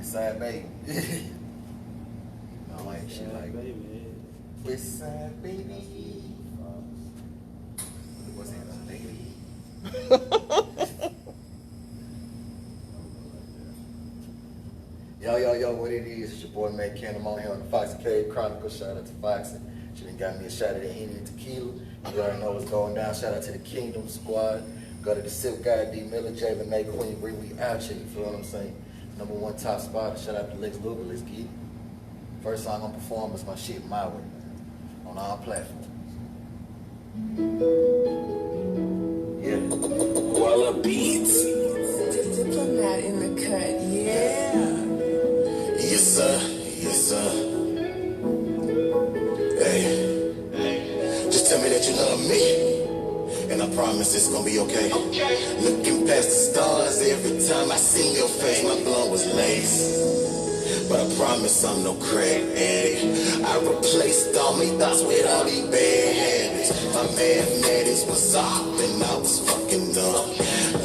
West Side Baby. I like shit like West Side Baby. What's that, baby? Yo, what it is? It's your boy, man, Canon. I'm on here on the Fox Cave Chronicles. Shout out to Fox. She done got me a shot of that Henny and tequila. You already know what's going down. Shout out to the Kingdom Squad. Go to the Silk Guy, D. Miller, J. Lene, Queen Bree. We out here, you feel what I'm saying? #1 top spot. Shout out to Lex Luga. Let's get it. First song I'm gonna perform is my shit, My Way, on all platforms. Yeah. Walla Beats. Diplomat in the cut, yeah. Yes, sir. Yes, sir. Hey. Just tell me that you love me, and I promise it's gonna be okay. Looking past the stars every time I see your face. My blood was lace, but I promise I'm no crack addict. I replaced all my thoughts with all these bad habits. My mathematics was off and I was fucking up.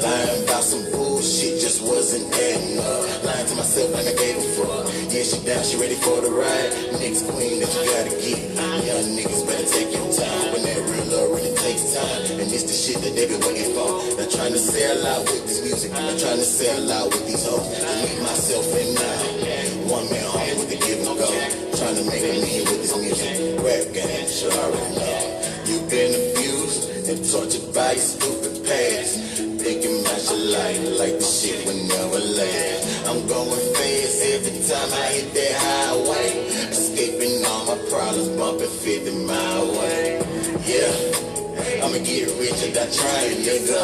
Lying about some bullshit just wasn't adding up. Lying to myself like I gave a fuck. Yeah, she down, she ready for the ride. Next queen that you gotta get. Young niggas better take your time. When that real love really takes time. And it's the shit that they been waiting for. Not trying to sell out with this music. Not trying to sell out with these hoes. I need myself in now. One man home with the give and go. Trying to make a million with this music. Rap game, sure I already know. You've been abused and tortured by your stupid past. Thinking about your life like the shit would never last. I'm going fast every time I hit that highway. Escaping all my problems, bumping 50 miles away. Yeah, I'ma get rich and die trying, nigga.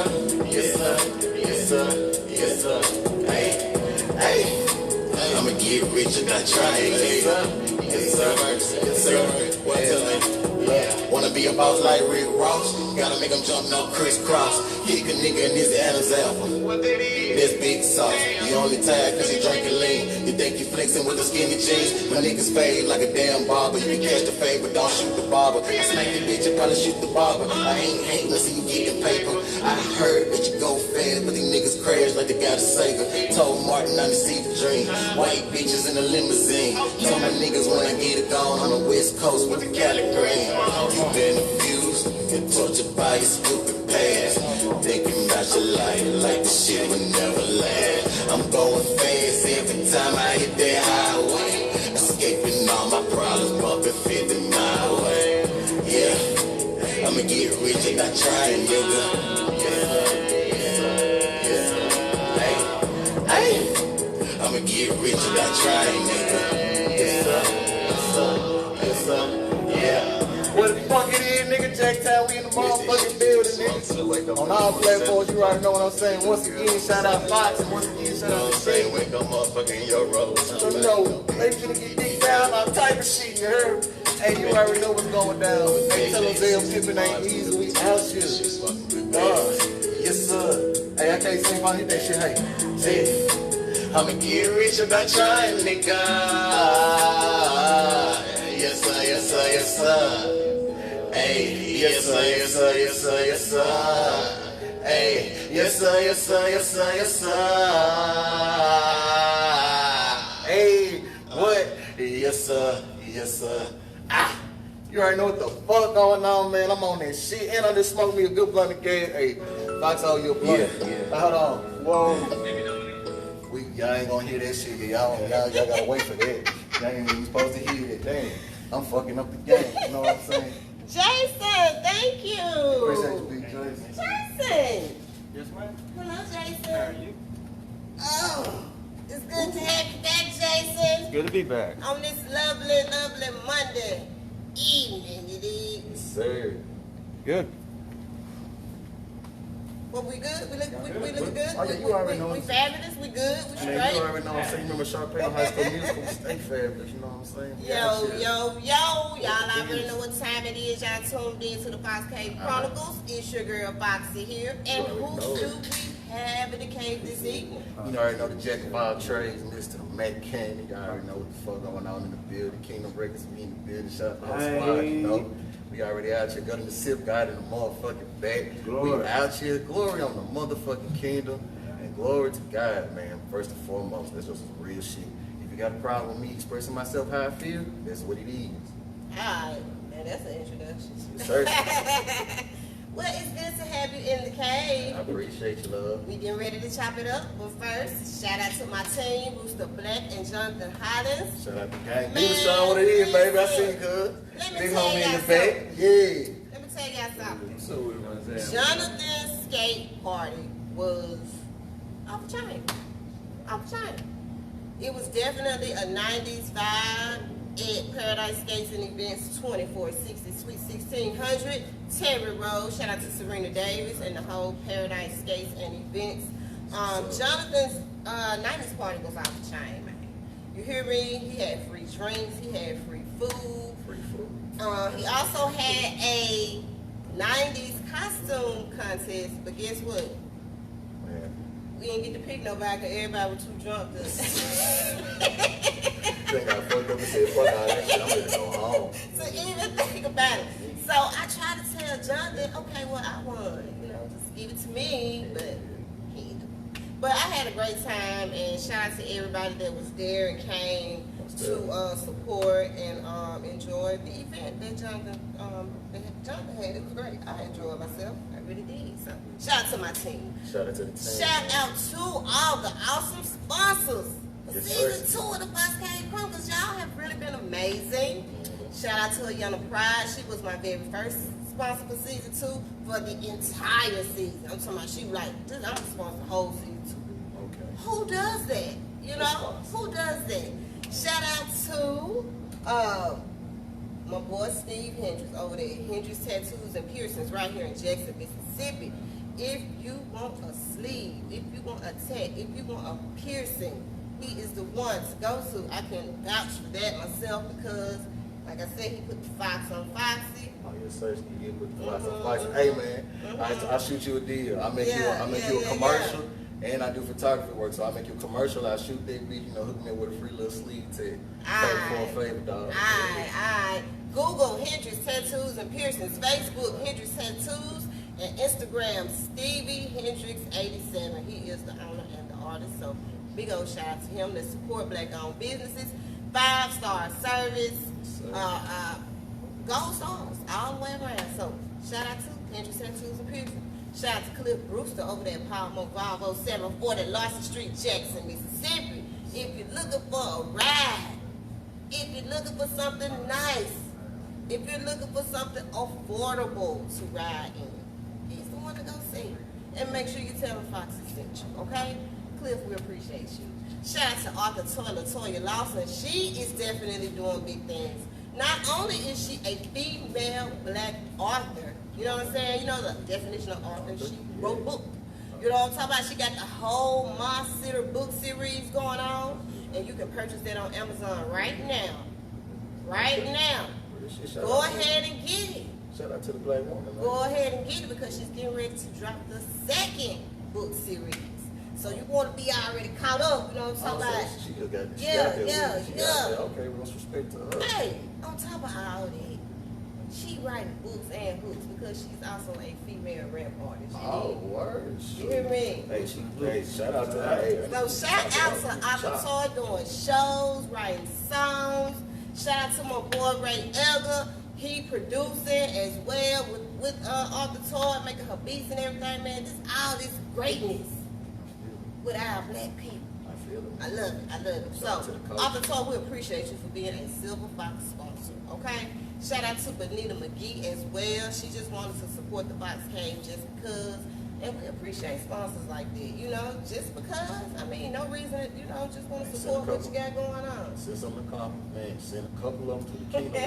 Yes sir, yes sir, yes sir. Hey, hey, I'ma get rich and die trying, nigga. Yes sir, yes sir. What's up? Wanna be a boss like Rick Ross. Gotta make him jump no crisscross. Kick a nigga in his Adam's apple. That's big sauce. You only tired cause you drinking lean. You think you flexing with the skinny jeans. My niggas fade like a damn barber. You can catch the fade but don't shoot the barber. I smack the bitch and probably shoot the barber. I ain't hating to see you getting paper. I heard that you go fast but these niggas crash like they got a Sega. Told Martin I didn't see the dream. White bitches in a limousine. Told my niggas when I get it gone on the west coast with the Cali green. You been abused and tortured by your stupid past. Thinking about your life like the shit would never last. I'm going fast every time I hit that highway. Escaping all my problems, bumping 50 miles away. Yeah, I'ma get rich and I trying, nigga. Yeah, hey, hey, I'ma get rich and I trying, nigga. Yes sir, yeah. What the fuck it is, nigga? Jacktown, we in the motherfucking building, nigga. On all platforms, you already know what I'm saying. Once again, shout out Fox, and once again, shout out to Shane. Wake up, motherfucker, in your road. So you know, they finna get dick down, all type of shit, you heard? Hey, you already know what's going down. Hey, tell them Zell Pippin ain't easy, we out here. Yes, sir. Hey, I can't sing if I hit that shit, hey. Say it. I'ma get rich and I try, nigga. Yes sir, yes sir, yes sir. Hey, yes sir, yes sir, yes sir, yes sir. Hey, yes sir, yes sir, yes sir, yes sir. Hey, what? Yes sir, yes sir. Ah, you already know what the fuck going on, man. I'm on that shit, and I just smoked me a good blunt of gas. Hey, Fox, all your blunt. Yeah. Hold on. Whoa. Y'all ain't gonna hear that shit. Y'all gotta wait for that. Y'all ain't even supposed to hear that. Damn, I'm fucking up the game. You know what I'm saying? Jason, thank you. Appreciate you, Big Jason. Jason. Yes, ma'am. Hello, Jason. How are you? Oh, it's good to have you back, Jason. Good to be back. On this lovely, lovely Monday evening, you dig? Yes, sir. Good. Well, we good? We look good? Oh, yeah, you already know. We fabulous? We good? We straight? Man, you already know what I'm saying. You remember Sharpay on High School Musical? Stay fabulous, you know what I'm saying? Yo. Y'all already know what time it is. Y'all tuned in to the Fox Cave Chronicles. It's your girl Foxy here. And who do we have in the cave this evening? You already know the Jack of all trades, Mr. Matt Canon. You already know what the fuck going on in the building. Kingdom Records, me in the building. Shout out to the whole squad, you know. We already out here, got in the sip guy in the motherfucking back. Glory. We out here, glory on the motherfucking kingdom. And man, glory to God, man. First and foremost, that's just some real shit. If you got a problem with me expressing myself how I feel, that's what it is. Alright, man, that's an introduction. Yes, sir. Well, it's good to have you in the cave. I appreciate you, love. We getting ready to chop it up, but first, shout out to my team, Rooster Black and Jonathan Hollins. Shout out to gang. Man, You showing what it is, baby. I see you, cuz. Let me Big tell homie in y'all the back. Yeah. Let me tell y'all something. So we want to say. Jonathan's skate party was off the chain. Off the chain. It was definitely a 90s vibe at Paradise Skates and Events 2460 Suite 1600 Terry Road. Shout out to Serena Davis and the whole Paradise Skates and Events. Jonathan's 90s party was off the chain, man. You hear me? He had free drinks. He had free food. Free food. He also had a 90s costume contest, but guess what? Man. We didn't get to pick nobody because everybody was too drunk to. Think I fucked up and said, fuck all that shit. I'm ready to go home. To even think about it. So I tried to tell Jonathan, okay, well, I won. You know, just give it to me, but he didn't. But I had a great time, and shout out to everybody that was there and came to support and enjoy the event that Jonathan had. It was great. I enjoyed myself. I really did. So shout out to my team. Shout out to the team. Shout out to all the awesome sponsors. For Yes, season sir. 2 of the Fox Cave Chronicles, y'all have really been amazing. Shout out to Ayana Pride. She was my very first sponsor for season 2 for the entire season. I'm talking about she was like, dude, I'm sponsor the whole season 2. Okay. Who does that? You know, who does that? Shout out to my boy Steve Hendricks over there. Hendricks Tattoos and Piercings right here in Jackson, Mississippi. If you want a sleeve, if you want a tat, if you want a piercing, he is the one to go to. I can vouch for that myself because, like I said, he put the Fox on Foxy. Oh, yes, sir. You get with the Fox on Fox. Hey, man, I'll shoot you a deal. I'll make you a commercial. And I do photography work, so I make you a commercial. I shoot that beat, hook me with a free little sleeve tag. For a favor, dog. Alright. Google Hendricks Tattoos and Piercings, Facebook Hendricks Tattoos, and Instagram Stevie Hendricks 87. He is the owner and the artist, so big old shout out to him. Let's support black-owned businesses. 5-star service, gold stars all the way around. So shout out to Hendricks Tattoos and Piercings. Shout out to Cliff Brewster over there at Palmo Volvo 740 Larson Street, Jackson, Mississippi. If you're looking for a ride, if you're looking for something nice, if you're looking for something affordable to ride in, he's the one to go see. And make sure you tell him Foxy sent you, okay? Cliff, we appreciate you. Shout out to Arthur Toya Lawson. She is definitely doing big things. Not only is she a female black author, you know what I'm saying? You know the definition of author. She wrote books. You know what I'm talking about? She got the whole Moss Sitter book series going on, and you can purchase that on Amazon right now. Right now. Go ahead and get it. Shout out to the black woman, man. Go ahead and get it because she's getting ready to drop the second book series. So you want to be already caught up, you know what I'm talking about? She just got this. Yeah. Okay, we must respect to her. Hey, on top of all that, she writes books and hooks because she's also a female rap artist. Oh, word. You hear me? Hey, shout out to her. So shout out to Aquatoy doing shows, writing songs. Shout out to my boy Ray Elder. He producing as well with Aquatoy, making her beats and everything, man. All this greatness with our black people. I feel it. I love it. So, Aquatoy, we appreciate you for being a Silver Fox sponsor, okay? Shout out to Benita McGee as well. She just wanted to support the Fox Cave just because. And we appreciate sponsors like that, you know, just because. I mean, no reason, you know, just want to support what you got going on. Send some of the comments, send a couple of them to the kingdom.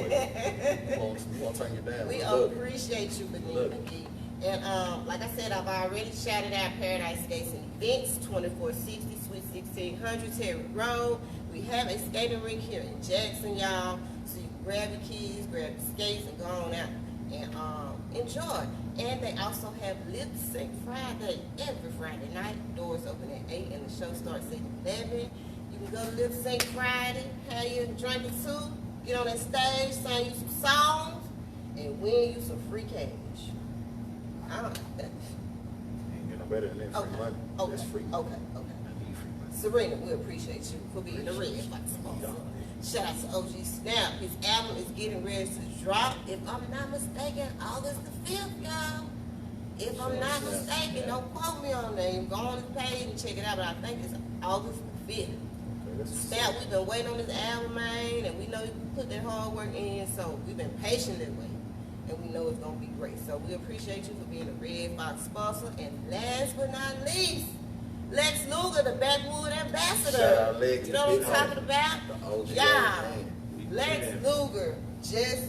We won't turn you down. We appreciate you, Benita McGee. And like I said, I've already shouted out Paradise Skates and Events, 2460 Suite 1600 Terry Road. We have a skating rink here in Jackson, y'all. So you can grab your keys, grab your skates, and go on out and enjoy. And they also have Lip Sync Friday every Friday night. Doors open at 8 and the show starts at 11. You can go to Lip Sync Friday, have your drink or two, get on that stage, sing you some songs, and win you some free cash. Ain't get no better than that. Free money. Okay. That's free. Okay. I need free money. Serena, we appreciate you for being the red fox sponsor. Shout out to OG Snap. His album is getting ready to drop, if I'm not mistaken, August the 5th, y'all. If I'm not mistaken, don't quote me on that. You go on his page and check it out, but I think it's August the 5th. Snap, we've been waiting on this album, man, and we know you put that hard work in, so we've been patiently waiting, and we know it's going to be great. So we appreciate you for being a Red Fox sponsor, and last but not least, Lex Luga, the Backwood ambassador. Shout out Lex. You know what I'm talking about? The OG. Yeah. Lex Luger just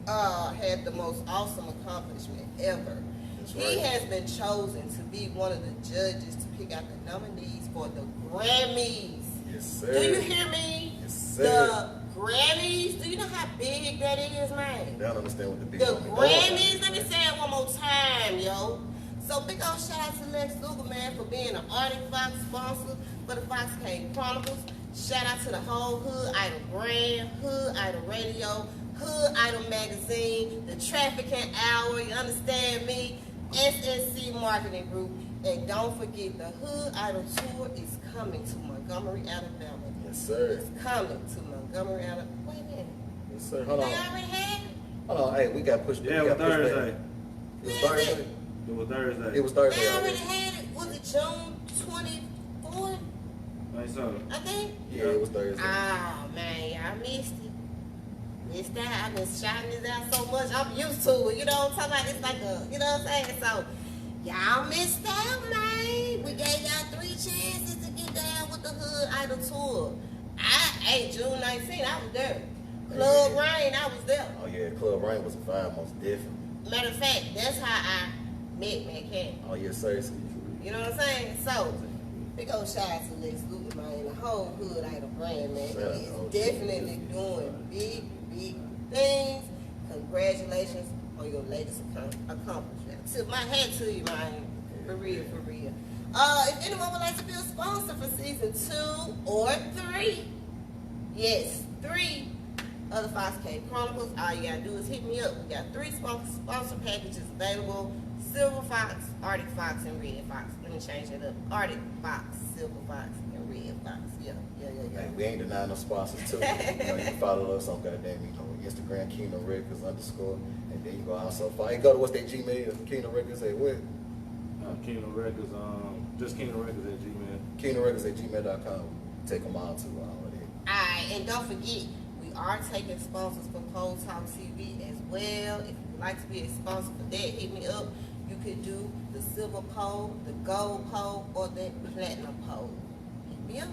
had the most awesome accomplishment ever. He has been chosen to be one of the judges to pick out the nominees for the Grammys. Yes, sir. Do you hear me? Yes, sir. The Grammys. Do you know how big that is, man? They don't understand what the big The one is. Grammys. Let me say it one more time, yo. So big old shout out to Lex Luger, man, for being an Arctic Fox sponsor for the Fox Cave Chronicles. Shout out to the whole Hood Idol brand, Hood Idol Radio, Hood Idol magazine, the Trafficking Hour. You understand me? SSC Marketing Group. And don't forget, the Hood Idol Tour is coming to Montgomery, Alabama. Yes, sir. It's coming to Montgomery, Alabama. Wait a minute. Yes, sir. Hold They on. already had it? Hold on. Hey, we got pushed. Yeah, it we was got pushed back. Thursday. It was When is Thursday. it? It was Thursday. It was Thursday. They already already. had it. Was it June 24th? Like so. I think. Yeah, it was Thursday. Oh man, y'all missed it. Missed that. I've been shouting this out so much. I'm used to it. You know what I'm talking about? It's like a, you know what I'm saying? So y'all missed out, man. We gave y'all 3 chances to get down with the Hood Idol Tour. Hey, June 19th, I was there. Club Rain, I was there. Oh yeah, Club Rain was a vibe, most definitely. Matter of fact, that's how I met Matt Canon. Oh yes, sir. You know what I'm saying? So, big old shout out to Lex Luger, man. The whole Hood Idol brand, man. Shout out to He's OG. definitely doing big, big things. Congratulations on your latest accomplishment. Tip my hat to you, man. For real, for real. If anyone would like to be a sponsor for season 2 or 3, yes, 3 of the Fox Cave Chronicles, all you gotta do is hit me up. We got 3 sponsor packages available: Silver Fox, Arctic Fox, and Red Fox. Let me change it up: Arctic Fox, Silver Fox, and Red Fox. Yeah. Hey, we ain't denying no sponsors too. You know, you can follow us on goddamn, Instagram, Canon Records _ and then you go also follow. Hey, go to what's that Gmail? Canon Records at what? Kingdom Records, just Kingdom Records at Gmail. Canon Records at gmail.com. Take them all to all of that. Alright, and don't forget, we are taking sponsors for Pole Talk TV as well. If you'd like to be a sponsor for that, hit me up. You could do the silver pole, the gold pole, or the platinum pole. Hit me up.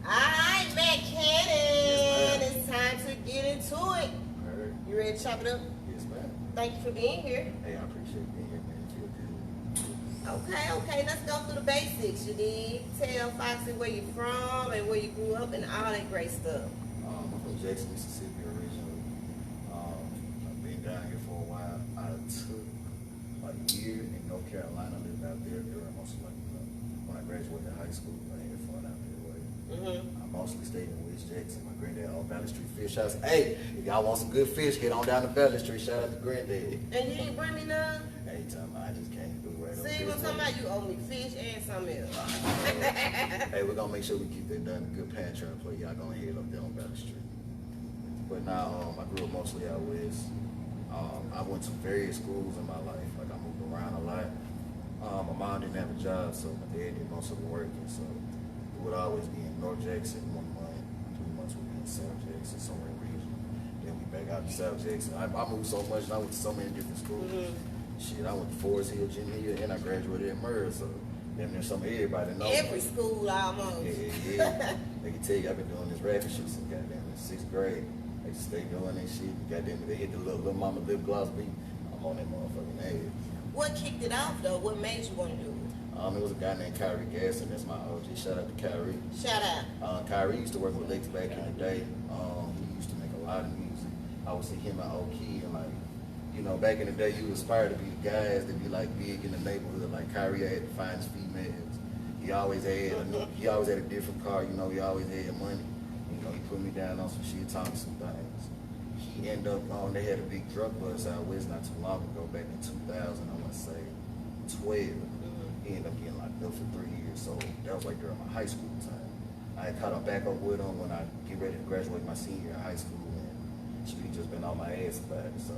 Alright, Matt Canon, it's time to get into it. Alright. You ready to chop it up? Yes, ma'am. Thank you for being here. Hey, I appreciate being here, man. Feel good. Okay, let's go through the basics. You did tell Foxy where you're from and where you grew up and all that great stuff. I'm from Jackson, Mississippi originally. I've been down here for a while. I took a year in North Carolina, lived out there. They were mostly like, when I graduated high school, I had fun out there. I mostly stayed in West Jackson. My granddad owned Valley Street Fish House. Hey, if y'all want some good fish, head on down to Valley Street. Shout out to granddad. And you didn't bring me none? Anytime I just came through right over See, there. when somebody you owe me fish and something else. Hey, we're gonna make sure we keep that done. Good pantry and play. Y'all gonna head up there on Valley Street. But now, I grew up mostly out west. I went to various schools in my life. Like I moved around a lot. My mom didn't have a job, so my dad did most of the working. So we would always be in North Jackson 1 month, 2 months we'd be in South Jackson, somewhere in region. Then we back out to South Jackson. I moved so much, and I went to so many different schools. Shit, I went to Forest Hill, Junior Hill, and I graduated at Murrah. So damn near some everybody knows. Every school almost. Yeah. They can tell you I've been doing this rapping shit since goddamn in 6th grade. They just stay doing that shit. Goddamn, they hit the little mama lip gloss beat. I'm on that motherfucking ass. What kicked it off though? What made you want to do it? It was a guy named Kyrie Gasson. That's my OG. Shout out to Kyrie. Shout out. Kyrie used to work with Lex back in the day. He used to make a lot of music. I would see him and Oki and like, back in the day, you aspire to be the guys that be like big in the neighborhood. Like Kyrie had the finest females. He always had a different car. He always had money. He put me down on some shit, taught me some things. He ended up they had a big drug bust out west not too long ago, back in 2000, I want to say 12. He ended up getting locked up for 3 years, so that was like during my high school time. I had caught up back up with him when I get ready to graduate my senior year of high school, and she just been on my ass about it. So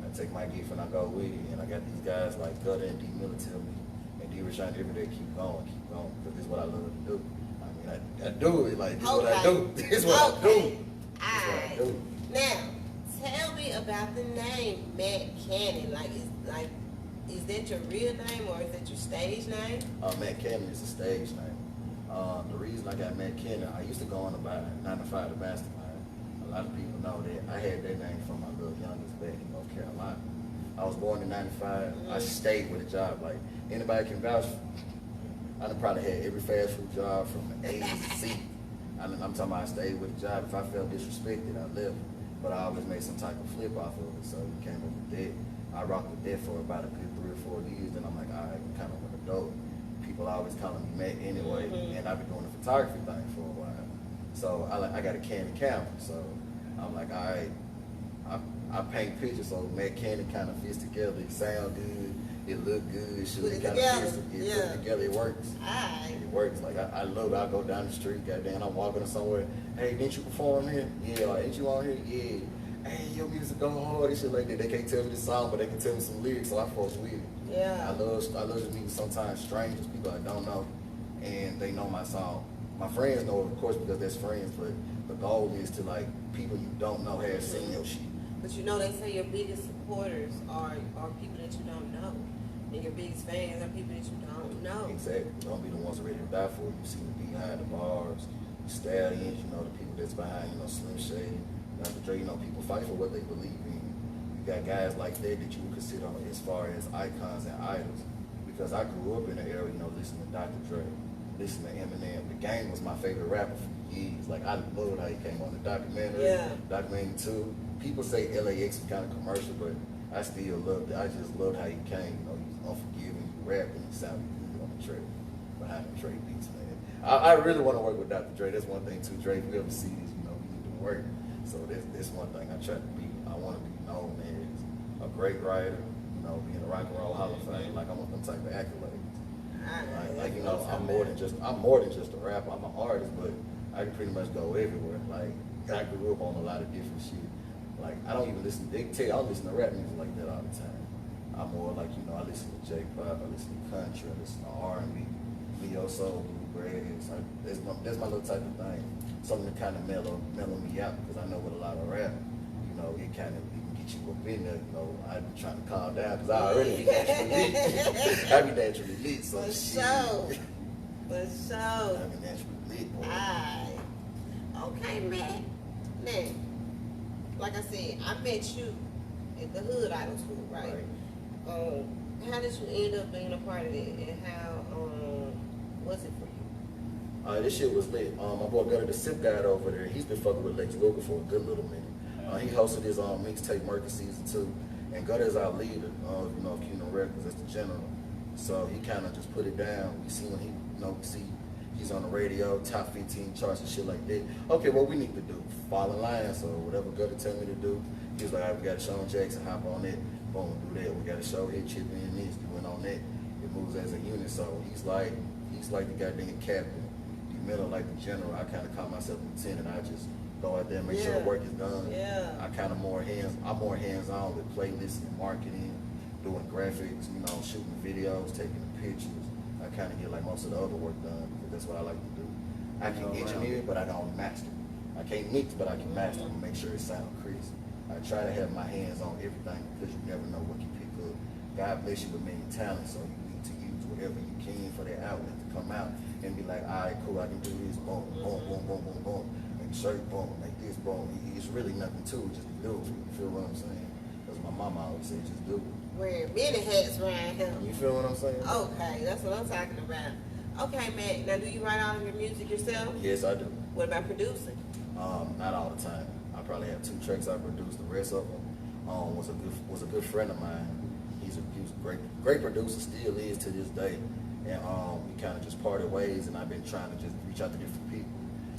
I take my gift and I go with it, and I got these guys like Gutter and D Miller tell me, and D Rashawn every day, keep going, because this is what I love to do. I mean, I do it, like, this is what I do. This is what I do. This is what I do. Now, tell me about the name Matt Canon. Is that your real name or is that your stage name? Matt Canon is a stage name. The reason I got Matt Canon, I used to go on about 9 to 5 to Mastermind. A lot of people know that I had that name from my little youngest back in North Carolina. I was born in 95. I stayed with a job. Like, anybody can vouch for me. I done probably had every fast food job from A to Z. I'm talking about I stayed with a job. If I felt disrespected, I left. But I always made some type of flip off of it. So we came up with that. I rocked with that for about a good 3 or 4 years. Then I'm like, all right, I'm kind of an adult. People always calling me Matt anyway. And I've been doing the photography thing for a while. So I got a Canon camera. So I'm like, all right, I paint pictures. So Matt Canon kind of fits together. It sound good. It look good. It kind of fits together. It works. It works. Like I love it. I go down the street, goddamn, I'm walking somewhere. Hey, didn't you perform here? Yeah. Ain't you on here? Yeah. Hey, your music go hard and shit like that. They can't tell me the song, but they can tell me some lyrics, so I force with it. Yeah. I love just meeting sometimes strangers, people I don't know, and they know my song. My friends know, of course, because that's friends, but the goal is to, like, people you don't know have seen your shit. But you know, they say your biggest supporters are people that you don't know. And your biggest fans are people that you don't know. Exactly. Don't be the ones ready to die for you. You see the behind the bars, the stallions, you know, the people that's behind, you know, Slim Shady, Dr. Dre, you know, people fight for what they believe in. You got guys like that you would consider as far as icons and idols. Because I grew up in the era, you know, listening to Dr. Dre, listening to Eminem. The Game was my favorite rapper for years. Like, I loved how he came on the documentary. Documentary 2. People say LAX was kind of commercial, but I still loved it. I just loved how he came. You know, he was unforgiving, he rapped, and he sounded good on the track behind the Dre beats, man. I really want to work with Dr. Dre. That's one thing too. Dre, if you ever see this, you know, we need to work. So that's one thing I try to be. I want to be known as a great writer, you know, be in the Rock and Roll Hall of Fame. Like, I want them type of accolades. Like you know, I'm more than just a rapper. I'm an artist, but I can pretty much go everywhere. Like, I grew up on a lot of different shit. Like, I don't even listen. They can tell you I don't listen to rap music like that all the time. I'm more like, you know, I listen to J-pop, I listen to country, I listen to R&B, neo soul, bluegrass. That's my little type of thing. Something to kind of mellow me out, because I know with a lot of rap, you know, it can get you up in there. You know, I be trying to calm down because I already be naturally lit. I be naturally lit. So For sure. I be naturally lit. Aye. Okay, man. Now, like I said, I met you at the Hood Idol School, right? How did you end up being a part of it, and how was it for you? This shit was lit. My boy Gutter, the Sip Guy over there, he's been fucking with Lex Luga for a good little minute. He hosted his mixtape Murky Season 2, and Gutter is our leader, you know, Canon Records, that's the general. So he kind of just put it down. We see when he, you know, he's on the radio, top 15 charts and shit like that. Okay, what we need to do, fall in line. So whatever Gutter tell me to do, he was like, all right, we got Sean Jackson, hop on it, boom, do that. We got a show here, chip in this, doing on that. It moves as a unit. So he's like the goddamn captain. The middle, like the general. I kind of call myself lieutenant. I just go out there and make sure the work is done. I'm more hands-on with playlists and marketing, doing graphics, you know, shooting videos, taking pictures. I kind of get like most of the other work done, because that's what I like to do. I can engineer, but I don't master. I can't mix, but I can master and make sure it sounds crisp. I try to have my hands on everything, because you never know what you pick up. God bless you with many talents, so you need to use whatever you can for that outlet to come out and be like, all right, cool, I can do this, boom, boom, boom, boom, boom, boom. Make shirt, boom, make this, boom. It's really nothing to it, just do it. You feel what I'm saying? Because my mama always said, just do it. Wearing many hats around him. You feel what I'm saying? Okay, that's what I'm talking about. Okay, Matt, now do you write all of your music yourself? Yes, I do. What about producing? Not all the time. I probably have 2 tracks I produced. The rest of them was a good friend of mine. He was a great producer, still is to this day. And we kind of just parted ways, and I've been trying to just reach out to different people.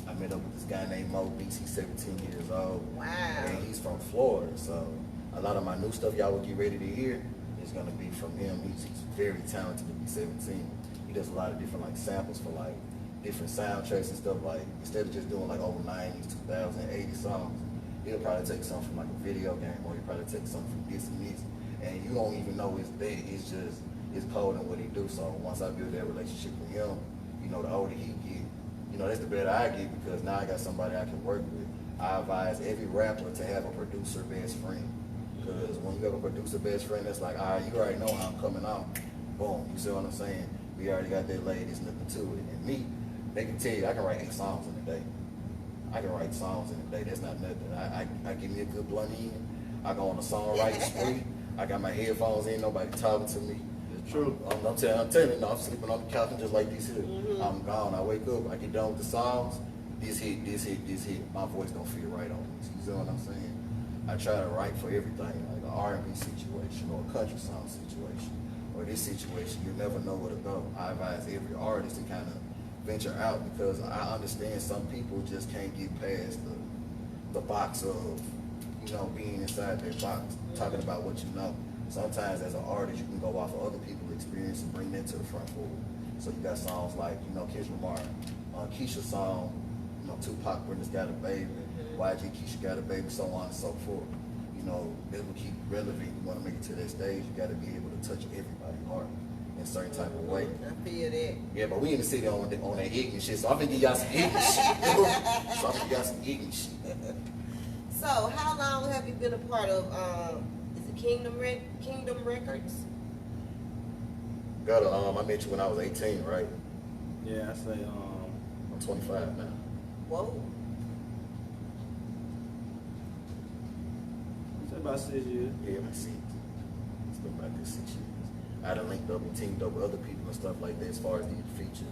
I met up with this guy named Mo Beats. He's 17 years old. Wow. And he's from Florida, so a lot of my new stuff y'all will get ready to hear is gonna be from him. He's very talented to be 17. He does a lot of different like samples for like different soundtracks and stuff. Like instead of just doing like old 90s, 2080 songs, he'll probably take something from like a video game, or he'll probably take something from this and this, and you don't even know it's there. It's just it's cold in what he do. So once I build that relationship with him, you know, the older he get, you know, that's the better I get, because now I got somebody I can work with. I advise every rapper to have a producer best friend, because when you have a producer best friend, that's like, all right, you already know how I'm coming out. Boom, you see what I'm saying? We already got that laid, there's nothing to it. And me, they can tell you, I can write 8 songs in a day. I can write songs in a day, that's not nothing. I give me a good blunt in, I go on a songwriting spree, I got my headphones in, nobody talking to me. It's true. I'm telling you, no, I'm sleeping on the couch and just like this here. I'm gone, I wake up, I get done with the songs, this hit, my voice don't feel right on this. You see what I'm saying? I try to write for everything, like an R&B situation or a country song situation or this situation. You never know where to go. I advise every artist to kind of venture out, because I understand some people just can't get past the box of, you know, being inside their box, talking about what you know. Sometimes as an artist, you can go off of other people's experience and bring that to the front forward. So you got songs like, you know, Kendrick Lamar, Keisha's song, you know, Tupac, Brenda's Got a Baby, YG, Keisha Got a Baby, so on and so forth. You know, that will keep relevant. You want to make it to that stage, you got to be able to touch everybody's heart in a certain type of way. I feel that. Yeah, but we in the city on that ignorant shit, so I'm gonna give y'all some ignorant shit. So I'm gonna give y'all some ignorant shit. So, how long have you been a part of, is it Kingdom Records? Got I met you when I was 18, right? Yeah, I say I'm 25 now. Whoa. say about 6 years. Yeah, I see. It's been about good 6 years. I done linked up and teamed up with other people and stuff like that as far as the features.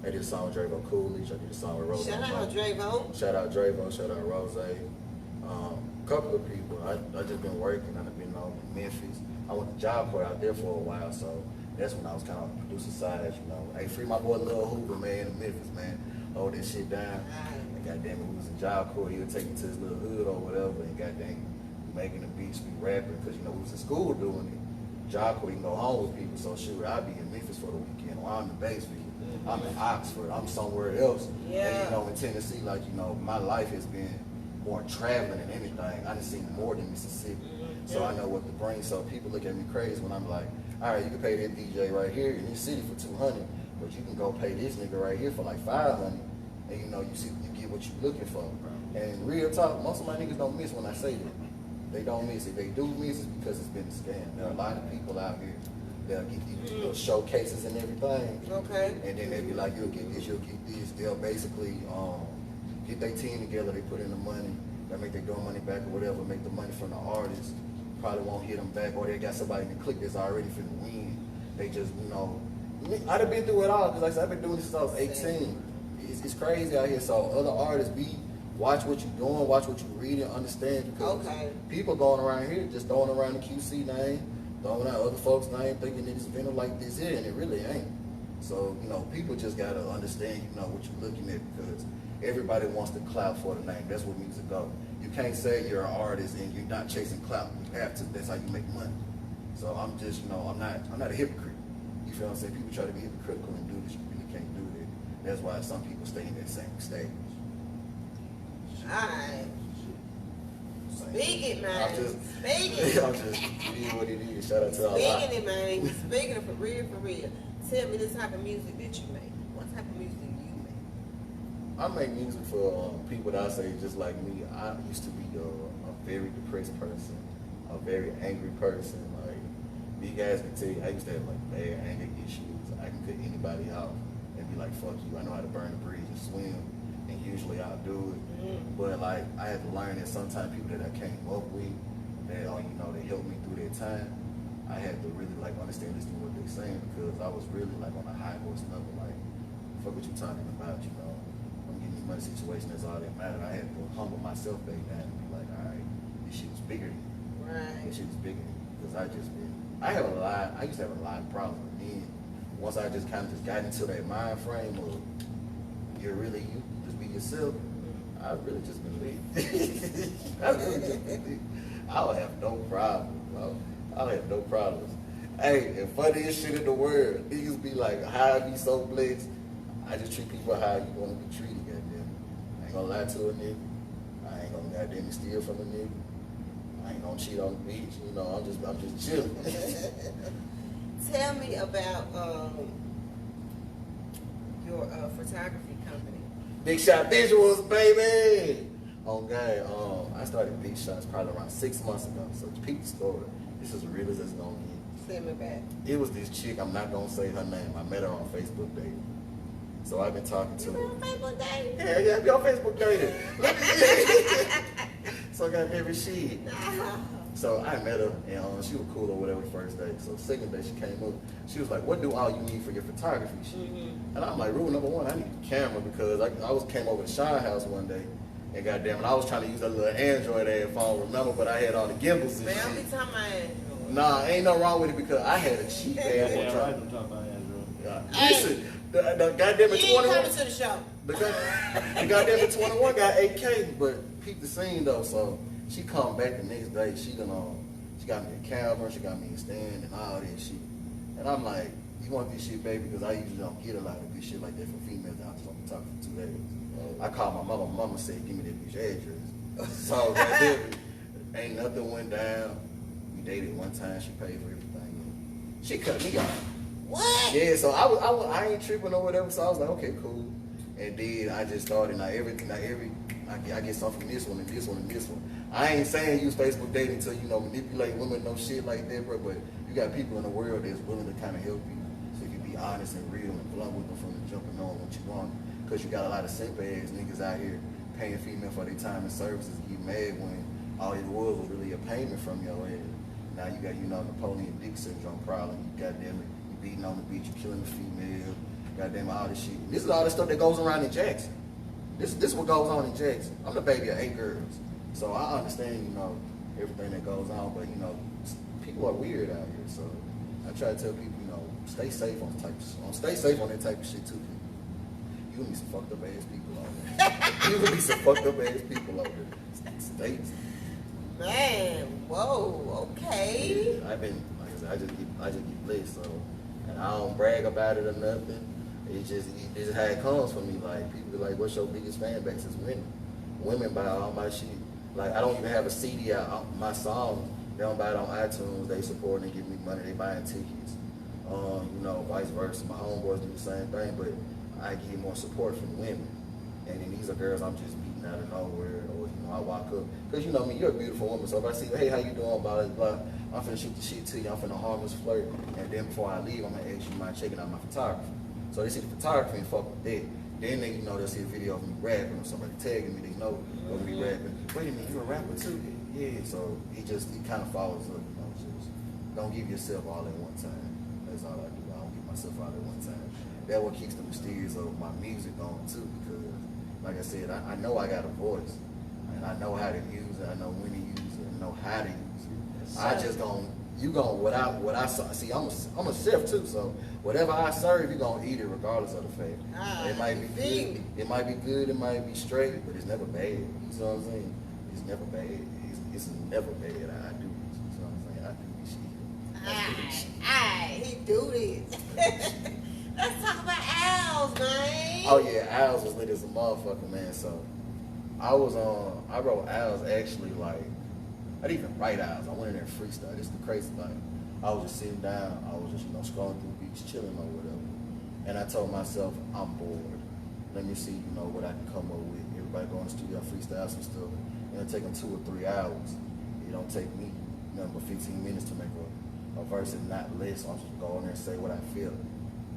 I did a song with Dravo Coolidge. I did a song with Rose. Shout out Dravo. Shout out Dravo. Shout out Rose. A couple of people. I just been working. I've been in Memphis. I went to Job Corps out there for a while, so that's when I was kind of on the producer side, you know. Hey, free my boy Lil Hoover, man, in Memphis, man. Hold that shit down. And goddamn, we was in Job Corps. He'll take me to his little hood or whatever, and goddamn, making the beats, be rapping, because, you know, we was in school doing it. Job Corps, you can go home with people, so shoot, I'll be in Memphis for the weekend, or I'm in Batesville, I'm in Oxford, I'm somewhere else. Yeah. And, you know, in Tennessee, like, you know, my life has been more traveling than anything. I done seen more than Mississippi. So I know what to bring. So people look at me crazy when I'm like, all right, you can pay that DJ right here in this city for $200, but you can go pay this nigga right here for like $500, and you know, you get what you're looking for. And real talk, most of my niggas don't miss when I say that. They don't miss. If they do miss, it's because it's been a scam. There are a lot of people out here that'll get these little showcases and everything. Okay. And then they be like, you'll get this, you'll get this. They'll basically get their team together, they put in the money, they make their door money back or whatever, make the money from the artist. Probably won't hit them back, or they got somebody in the clique that's already finna win. They just, you know, I done been through it all, because like I said, I've been doing this since I was 18. It's crazy out here. So other artists, watch what you're doing, watch what you're reading, understand, because people going around here just throwing around the QC name, throwing out other folks' name, thinking that it's vendor like this here, and it really ain't. So, you know, people just gotta understand, you know, what you're looking at, because everybody wants the clout for the name. That's where music go. You can't say you're an artist and you're not chasing clout. You have to. That's how you make money. So I'm just, you know, I'm not a hypocrite. You feel what I'm saying? People try to be hypocritical and do this. You really can't do that. That's why some people stay in that same stage. Alright. Speak it, man. I'm just being what it is. Shout out to all. Speaking it, man. Speaking it for real, for real. Tell me the type of music that you make. What type of music do you make? I make music for people that I say just like me. I used to be a very depressed person, a very angry person. Like, you guys can tell you, I used to have like bad anger issues. I can cut anybody out and be like, fuck you. I know how to burn the bridge and swim, and usually I'll do it. But like, I had to learn that sometimes people that I came up with, that, you know, they helped me through that time, I had to really like understand listening to what they're saying, because I was really like on a high horse level, like, fuck what you talking about, you know. I'm getting this money situation, that's all that mattered. I had to humble myself back down and be like, all right, this shit was bigger than me. Right. This shit was bigger than me. Because I used to have a lot of problems. But then, once I just kind of just got into that mind frame of, you're really you, just be yourself, I've really just been lit. I would have no problem, bro. I'll have no problems. Hey, the funniest shit in the world. Niggas be like, how I be so blessed. I just treat people how you want to be treated, goddamn. I ain't gonna lie to a nigga. I ain't gonna goddamn steal from a nigga. I ain't gonna cheat on the beach. You know, I'm just chilling. Tell me about your photography company. Big Shot Visuals, baby. Oh God, I started Big Shots probably around 6 months ago. So to peep the story, this is as real as it's gonna get. Send me back. It was this chick. I'm not gonna say her name. I met her on Facebook dating. So I've been talking to You her. on Facebook dating? Yeah, be on Facebook dating. So I got every shit. So I met her and she was cool or whatever the first day. So second day she came up. She was like, "What do all you need for your photography shit?" And I'm like, "Rule number one, I need a camera because I came over to Shine House one day and goddamn it, I was trying to use a little Android ass phone, remember? But I had all the gimbals and Man, I'll be shit. talking about Android. Nah, ain't no wrong with it because I had a cheap ass Yeah, one. right. I'm talking about Andrew. Listen, the goddamn You it ain't 21. coming to the show. The goddamn it 21 got 8K, but peep the scene though. So she come back the next day. She got me a camera, she got me a stand and all that shit. And I'm like, you want this shit, baby? Because I usually don't get a lot of good shit like that from females. I just don't talk for 2 days. I called my mama. Mama said, "Give me that bitch address." So goddamn it, ain't nothing went down. We dated one time. She paid for everything. She cut me off. What? Yeah, so I ain't tripping or whatever. So I was like, okay, cool. And then I just started. I get something from this one and this one and this one. I ain't saying use Facebook dating to manipulate women, no shit like that, bro. But you got people in the world that's willing to kind of help you, so you can be honest and real and blunt with them from the jump and knowing what you want. Because you got a lot of simp ass niggas out here paying female for their time and services. You mad when all it was really a payment from your ass. Now you got Napoleon Dick syndrome problem. You goddamn it, you beating on the beach, you killing the female. Goddamn all this shit. This is all the stuff that goes around in Jackson. This is what goes on in Jackson. I'm the baby of 8 girls, so I understand everything that goes on. But people are weird out here, so I try to tell people stay safe on that type of shit too. You gonna be some fucked up ass people out there. You gonna be some fucked up ass people out there. States. Man, whoa, okay. I've been like I said, I just get blessed, so and I don't brag about it or nothing. It's just how it comes for me. Like people be like, "What's your biggest fan base?" It's women. Women buy all my shit. Like I don't even have a CD out. My songs, they don't buy it on iTunes. They support and give me money. They buying tickets. Vice versa. My homeboys do the same thing, but I get more support from women. And then these are girls I'm just meeting out of nowhere, or I walk up because me, you're a beautiful woman. So if I see, hey, how you doing, blah blah blah, I'm finna shoot the shit to you. I'm finna harmless flirt, and then before I leave, I'm gonna ask you mind checking out my photography. So they see the photography and fuck with that. Then they'll see a video of me rapping or somebody tagging me. They know I'm gonna be rapping. Wait a minute, you a rapper too? Yeah. So it kind of follows up. Just don't give yourself all at one time. That's all I do. I don't give myself all at one time. That's what keeps the mysterious of my music going too. Because, like I said, I know I got a voice, and I know how to use it. I know when to use it. I know how to use it. I just what I see. I'm a chef too, so whatever I serve, you gonna eat it regardless of the fact. It might be good, it might be good, it might be straight, but it's never bad. You know what I'm saying? It's never bad. It's never bad. I do this. You know what I'm saying? I do this shit. He do this. Let's talk about Owls, man. Oh yeah, Owls was lit as a motherfucker, man. So I wrote Owls actually like. I didn't even write Owls. I went in there and freestyle. This is the crazy thing. I was just sitting down. I was just scrolling through the beach, chilling or whatever. And I told myself, I'm bored. Let me see, what I can come up with. Everybody go in the studio, freestyle some stuff. It'll take them 2 or 3 hours. It don't take me nothing but 15 minutes to make a verse and not less. I'm just go in there and say what I feel.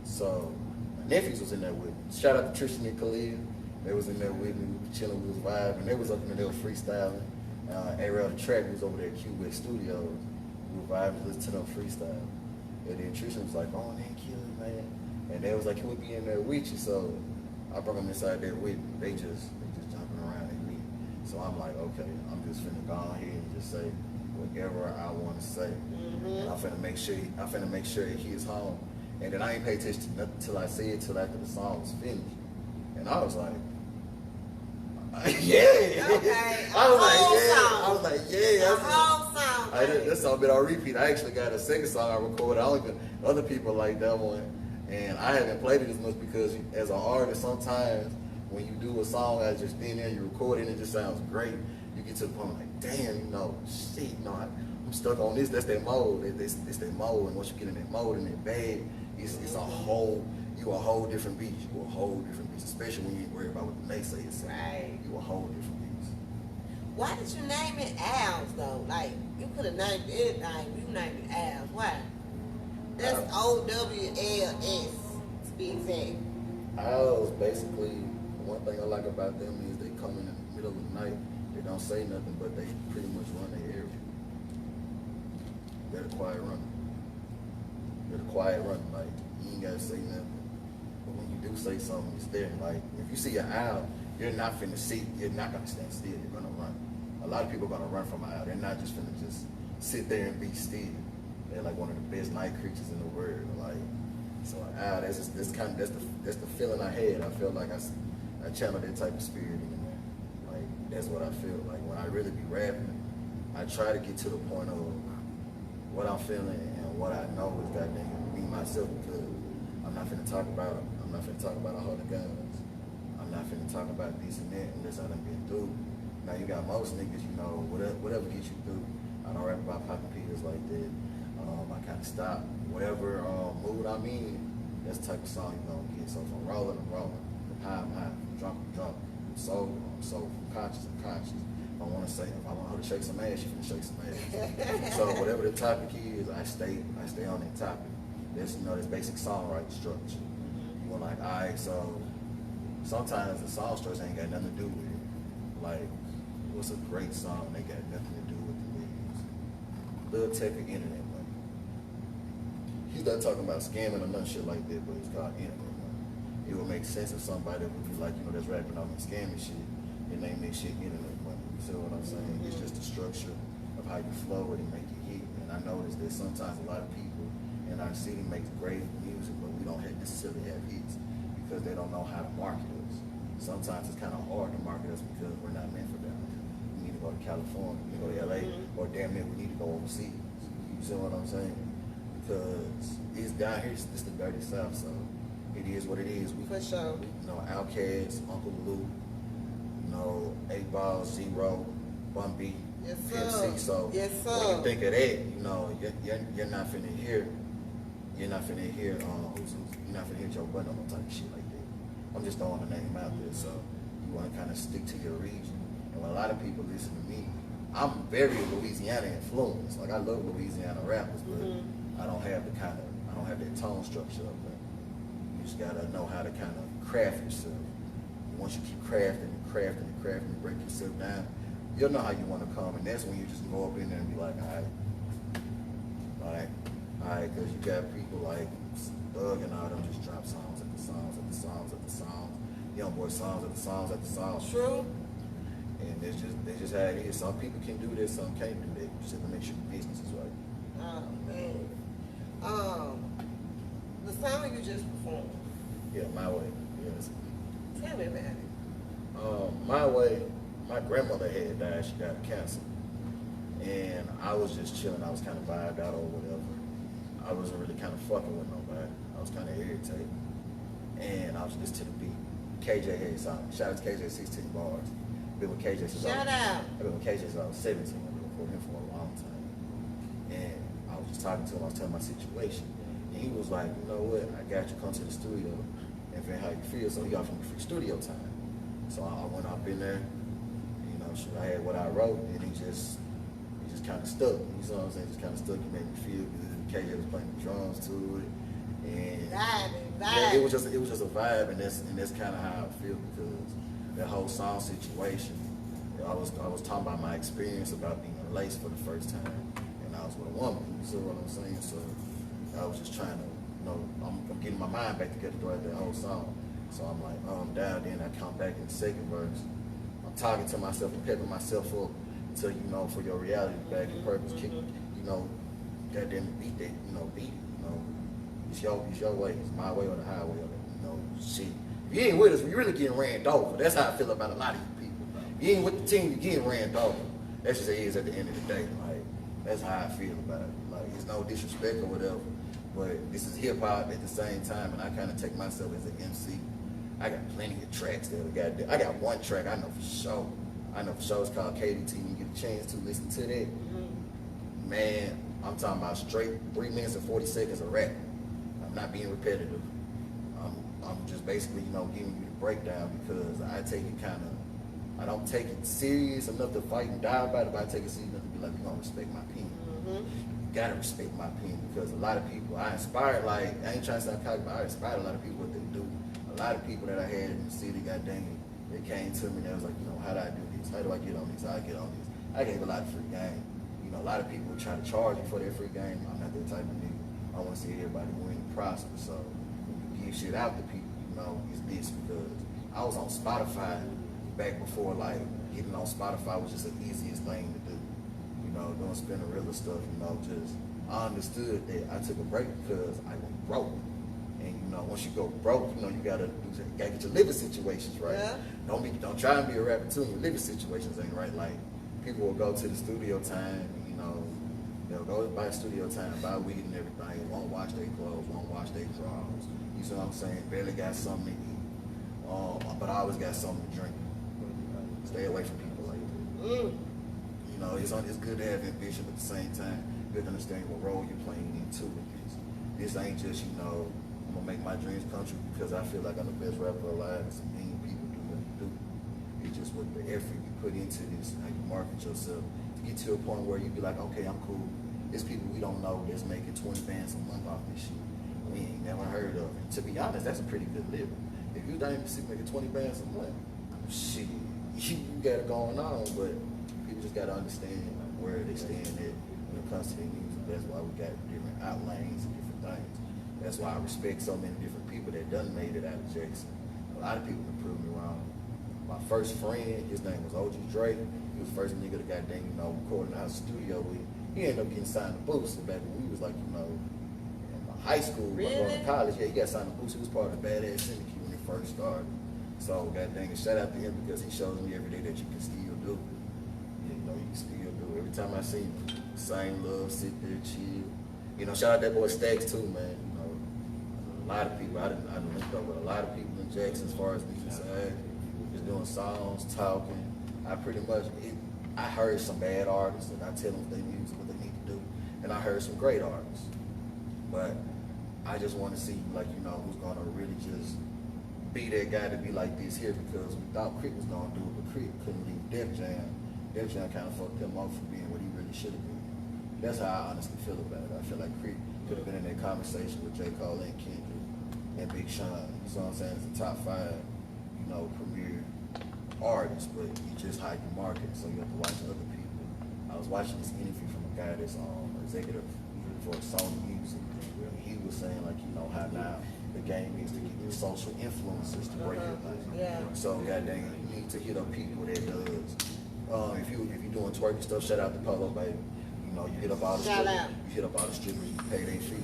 So my nephews was in there with me. Shout out to Tristan and Khalil. They was in there with me. We was chilling, we was vibing. They was up in there, they were freestyling. Ariel the track was over there at QX Studios. We were vibing, listening to them freestyle. And then Tristan was like, "Oh, they killing, man." And they was like, "Can we be in there with you?" So I brought them inside there with me. They just jumping around at me. So I'm like, okay, I'm just finna go ahead and just say whatever I want to say. And I'm finna make sure it hits home. And then I ain't pay attention to nothing till I see it till after the song was finished. And I was like, yeah. Okay. I was like, yeah. The whole song. That song been on repeat. I actually got a second song I recorded. I don't even, other people like that one. And I haven't played it as much because as an artist, sometimes when you do a song as just in there, you record it and it just sounds great. You get to the point like, damn, shit, I'm stuck on this. That's that mode. It's that mode. And once you get in that mode and that bag, it's a whole different beast. You a whole different beast, especially when you ain't worried about what the naysayers say. Right. You a whole different beast. Why did you name it Owls though? Like you could have named it anything. You named it Owls. Why? That's OWLS to be exact. Owls, basically, one thing I like about them is they come in the middle of the night. They don't say nothing, but they pretty much run the area. They're the quiet runner. They're the quiet runner. Like, you ain't gotta say nothing. But when you do say something, it's there. Like, if you see an owl, you're not finna see, you're not gonna stand still, you're gonna run. A lot of people are gonna run from an owl. They're not just finna just sit there and be still. They're like one of the best night creatures in the world. Like, so an owl, that's the feeling I had. I felt like I channeled that type of spirit in there. Like, that's what I feel like when I really be rapping. I try to get to the point of what I'm feeling and what I know is goddamn me myself, because I'm not finna talk about a whole of guns. I'm not finna talk about this and that unless I done been through. Now you got most niggas, whatever gets you through. I don't rap about popping pills like that. I kind of stop whatever mood I'm in. That's the type of song you're gonna get. So if I'm rolling, I'm rolling. If I'm high, if I'm drunk, I'm drunk. I'm sober, conscious, I'm conscious. If I want her to shake some ass, she can shake some ass. So whatever the topic is, I stay on that topic. That's that's basic songwriting structure. You want like, alright, so sometimes the song structure ain't got nothing to do with it. Like, what's a great song? They got nothing to do with the lyrics. Lil Tech and internet money. He's not talking about scamming or none shit like that, but it's called internet money. It would make sense if somebody would be like, that's rapping on the scamming shit and name that shit internet money. You see what I'm saying? It's just the structure of how you flow it and make it hit. And I noticed that sometimes a lot of people in our city make great music, but we don't necessarily have hits because they don't know how to market us. Sometimes it's kind of hard to market us because we're not meant for that. We need to go to California, we need to go to LA, or damn it, we need to go overseas. You see what I'm saying? Because it's down here, it's the dirty South, so it is what it is. For sure. Outkast, Uncle Luke, 8 Ball, Zero, Bun B, Yes, Pimp sir. C. So Yes, when sir. you think of that, you're not finna hear, you're not finna hear Joe Budden on no type of shit like that. I'm just throwing the name out there, so you want to kind of stick to your region. And when a lot of people listen to me, I'm very Louisiana influenced. Like, I love Louisiana rappers, but I don't have that tone structure of them. You just gotta know how to kind of craft yourself. Once you keep crafting and break yourself down, you'll know how you want to come, and that's when you just go up in there and be like, all right, because you got people like Thug and all them just drop songs after songs. Young boy songs after songs. True. And that's just how it is. Some people can do this, some can't do that. You just have to make sure the business is right. Oh man. The song you just performed. Yeah, My Way. Yes. Tell me about it. My Way, my grandmother had died. She died of cancer. And I was just chilling. I was kind of vibed out or whatever. I wasn't really kind of fucking with nobody. I was kind of irritated. And I was listening to the beat. KJ had song. Shout out to KJ 16 bars. Been with KJ since Shout out. I've been with KJ since I was 17. I've been recording him for a long time. And I was just talking to him. I was telling my situation. And he was like, you know what? I got you. Come to the studio and figure how you feel. So he offered me free studio time. So I went up in there. I had what I wrote, and he just kind of stuck. You know what I'm saying? Just kind of stuck. He made me feel good. KJ was playing the drums to it, and Vibe. it was just a vibe, and that's kind of how I feel, because that whole song situation. I was talking about my experience about being laced for the first time, and I was with a woman. You see what I'm saying? So I was just trying to, I'm getting my mind back together throughout that whole song. So I'm like, down. Then I come back in the second verse. I'm talking to myself and pepping myself up until for your reality back and purpose. Kick, goddamn beat that, beat it. It's your way. It's my way or the highway or shit. If you ain't with us, we really getting ran over. That's how I feel about a lot of you people. You ain't with the team, you're getting ran over. That's just how it is at the end of the day. Like, That's how I feel about it. Like, it's no disrespect or whatever, but this is hip hop at the same time, and I kind of take myself as an MC. I got plenty of tracks that I got one track I know for sure. I know for sure it's called KDT. When you get a chance to listen to that, man, I'm talking about straight 3 minutes and 40 seconds of rap. I'm not being repetitive. I'm just basically, giving you the breakdown because I take it I don't take it serious enough to fight and die about it, but I take it serious enough to be like, you're gonna respect my pen. You gotta respect my pen because a lot of people, I inspired, like, I ain't trying to sound cocky, but I inspired a lot of people what they do. A lot of people that I had in the city, god dang it, they came to me and they was like, how do I do this? How do I get on this? How do I get on this? I gave a lot of free game. A lot of people try to charge me for their free game. I'm not that type of nigga. I want to see everybody win and prosper. So when you give shit out to people, it's this because I was on Spotify back before, like, getting on Spotify was just the easiest thing to do. Doing Spinnerella stuff, just, I understood that I took a break because I went broke. And, once you go broke, you gotta get your living situations right. Yeah. Don't try and be a rapper too, and your living situations ain't right. Like, people will go to the studio time, they'll go by studio time, buy weed and everything, won't wash their clothes, won't wash their drawers. You see what I'm saying? Barely got something to eat. But I always got something to drink. Stay away from people like that. It's good to have ambition, but at the same time, you have to understand what role you're playing into this. This ain't just, I'm gonna make my dreams come true because I feel like I'm the best rapper alive and some mean people do what they do. It's just what the effort you put into this, how you market yourself, to get to a point where you be like, okay, I'm cool. There's people we don't know that's making 20 bands a month off this shit. We ain't never heard of it. To be honest, that's a pretty good living. If you don't even see making 20 bands a month, shit, you got it going on, but people just gotta understand where they stand at when it comes to their music. That's why we got different outlines and different things. That's why I respect so many different people that done made it out of Jackson. A lot of people can prove me wrong. My first friend, his name was OG Drake. He was the first nigga that got recording out of the studio with. He ended up getting signed to Boost back when we was like, in high school, really? Going to college. Yeah, he got signed to Boost. He was part of the Badass Syndicate when he first started. So, god dang it, shout out to him because he shows me every day that you can still do. You can still do. Every time I see him, same love, sit there, chill. Shout out that boy Stacks too, man. A lot of people, I done linked up with a lot of people in Jackson as far as music side. Just doing songs, talking. I heard some bad artists and I tell them they music, what they need to do. And I heard some great artists. But I just want to see, who's going to really just be that guy to be like this here because we thought Crit was going to do it, but Crit couldn't leave Def Jam. Def Jam kind of fucked him up for being what he really should have been. That's how I honestly feel about it. I feel like Crit could have been in that conversation with J. Cole and Kendrick and Big Sean. You know what I'm saying? It's the top 5, premier artists, but you just how you market, so you have to watch other people. I was watching this interview from a guy that's executive for Sony Music. He was saying how now the game is to get your social influencers to break your thing. Yeah. So god dang it, you need to hit up people that does. If you doing twerking stuff, shout out to Polo Baby. You hit up all the strippers, you pay their fee.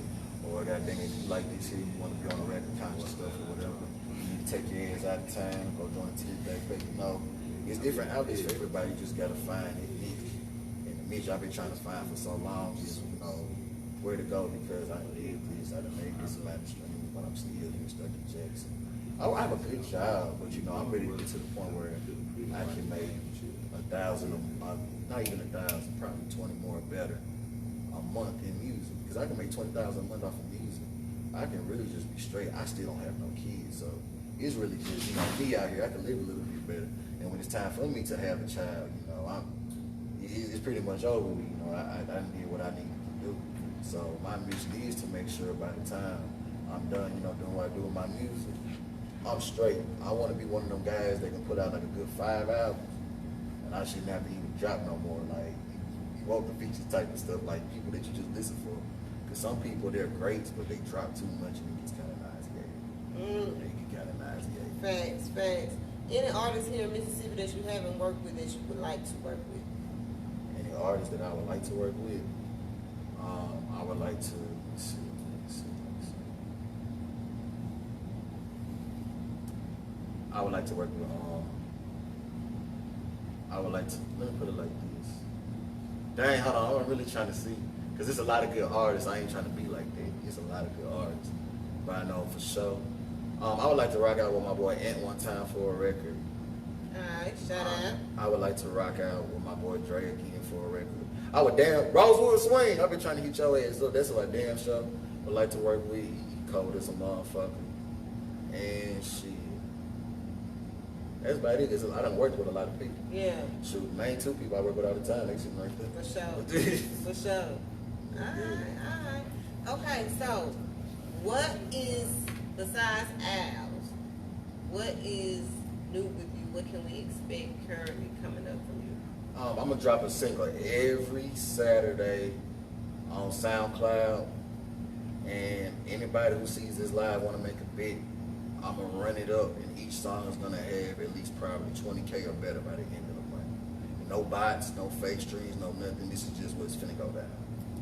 Or god dang it, if you like this here, you want to be on the record conscious stuff or whatever. You need to take your ass out of town, go join a team backpack. It's different outlets for everybody. You just gotta find it niche. And the niche I've been trying to find for so long is where to go because I live this, I done made this a lot of streams, but I'm still here stuck in Jackson. I have a good job, but I'm ready to get to the point where I can make 1,000, not even 1,000, probably 20 more better a month in music. Because I can make 20,000 a month off of music. I can really just be straight. I still don't have no kids, so it's really just me out here. I can live a little bit better. And when it's time for me to have a child, it's pretty much over. I did what I needed to do. So my mission is to make sure by the time I'm done, doing what I do with my music, I'm straight. I want to be one of them guys that can put out like a good 5 albums, and I shouldn't have to even drop no more. Like you want the feature type of stuff, like people that you just listen for. Because some people they're great, but they drop too much and it gets kind of nauseating. They get kind of nauseating. Facts. Any artists here in Mississippi that you haven't worked with that you would like to work with? Any artists that I would like to work with? I would like to see. I would like to work with. I would like to. Let me put it like this. Dang, hold on, I'm really trying to see. Because there's a lot of good artists. I ain't trying to be like that. There's a lot of good artists. But I know for sure. I would like to rock out with my boy Ant one time for a record. Alright, shout out. I would like to rock out with my boy Dre again for a record. I would damn Rosewood Swing. I've been trying to hit your ass up. That's what I damn sure would like to work with. He cold as a motherfucker. And shit. That's about it. I done worked with a lot of people. Yeah. Shoot, main two people I work with all the time. They seem like that. For sure. For sure. Alright. Okay, so what is, besides Al's, what is new with you? What can we expect currently coming up from you? I'm gonna drop a single every Saturday on SoundCloud, and anybody who sees this live want to make a bid, I'm gonna run it up, and each song is gonna have at least probably 20K or better by the end of the month. No bots, no fake streams, no nothing. This is just what's finna go down.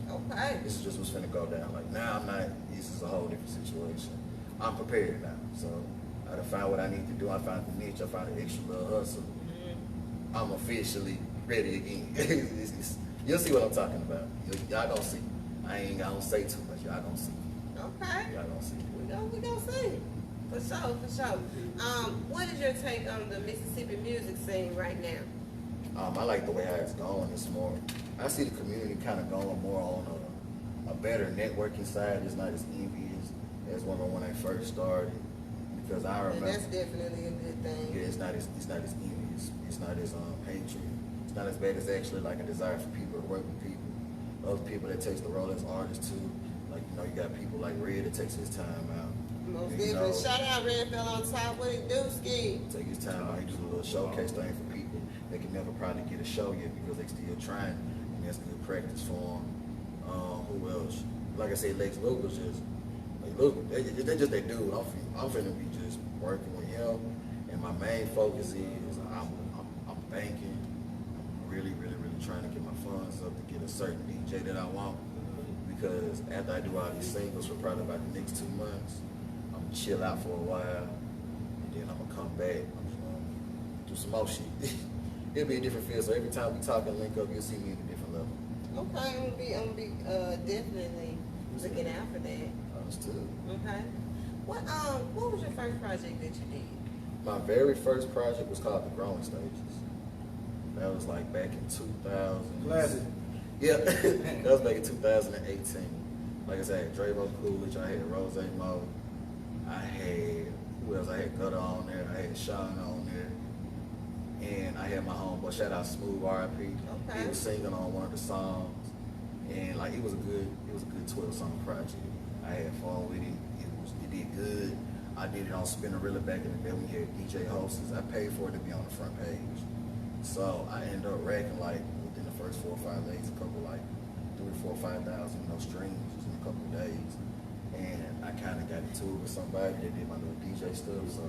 Okay. This is just what's finna go down. Like now, I'm not. This is a whole different situation. I'm prepared now, so I done found what I need to do. I found the niche. I found an extra little hustle. Mm-hmm. I'm officially ready again. You'll see what I'm talking about. Y'all gonna see. I ain't gonna say too much. Y'all gonna see. Okay. Y'all gonna see. We gonna see. For sure. What is your take on the Mississippi music scene right now? I like the way how it's going. It's more. I see the community kind of going more on a better networking side. It's not as envious as when I first started. Because I remember. And that's definitely a good thing. Yeah, it's not as envious. It's not as hatred. It's not as bad as actually like a desire for people to work with people. Other people that takes the role as artists too. Like you got people like Red that takes his time out. Most And, definitely. Shout out Red fell on top. What it do, Ski? Take his time out. He do a little showcase thing for people. They can never probably get a show yet because they still trying, and that's good practice for them. Who else? Like I said, Lex Luga's just like Luga. They just that dude. I'm finna be just working with him, and my main focus is I'm banking. I'm really trying to get my funds up to get a certain DJ that I want. Because after I do all these singles for probably about the next 2 months, I'm gonna chill out for a while, and then I'm gonna come back. I'm just gonna do some more shit. It'll be a different feel. So every time we talk and link up, you'll see me at a different level. Okay, I'm gonna be definitely looking out for that. Understood. Okay. What was your first project that you did? My very first project was called The Growing Stages. That was like back in 2000. Classic. Yeah, that was back in 2018. Like I said, I had Dravo Coolidge, I had Rose Mo, I had, who else? I had Gutter on there, I had Sean on there, and I had my homeboy, shout out Smooth R.I.P. Okay. He was singing on one of the songs, and like it was a good 12-song project. I had fun with it. It did good. I did it on Spinnerilla back in the day when we had DJ hosts. I paid for it to be on the front page. So I ended up racking like within the first 4 or 5 days, a couple like 3,000 or 4,000 or 5,000 streams in a couple of days. And I kind of got into it with somebody that did my little DJ stuff, so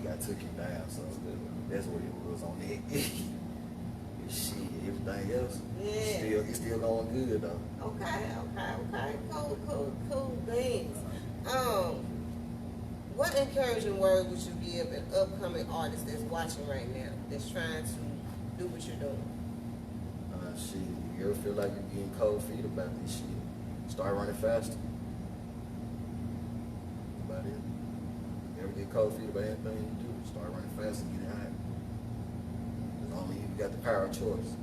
I took him down. So that's what it was on it. Shit, everything else, Yeah. it's still going good though. Okay. Cool things. What encouraging word would you give an upcoming artist that's watching right now, that's trying to do what you're doing? Shit, you ever feel like you're getting cold feet about this shit? Start running faster. About it. You ever get cold feet about anything you do? Start running faster and get it hot. Because only you got the power of choice.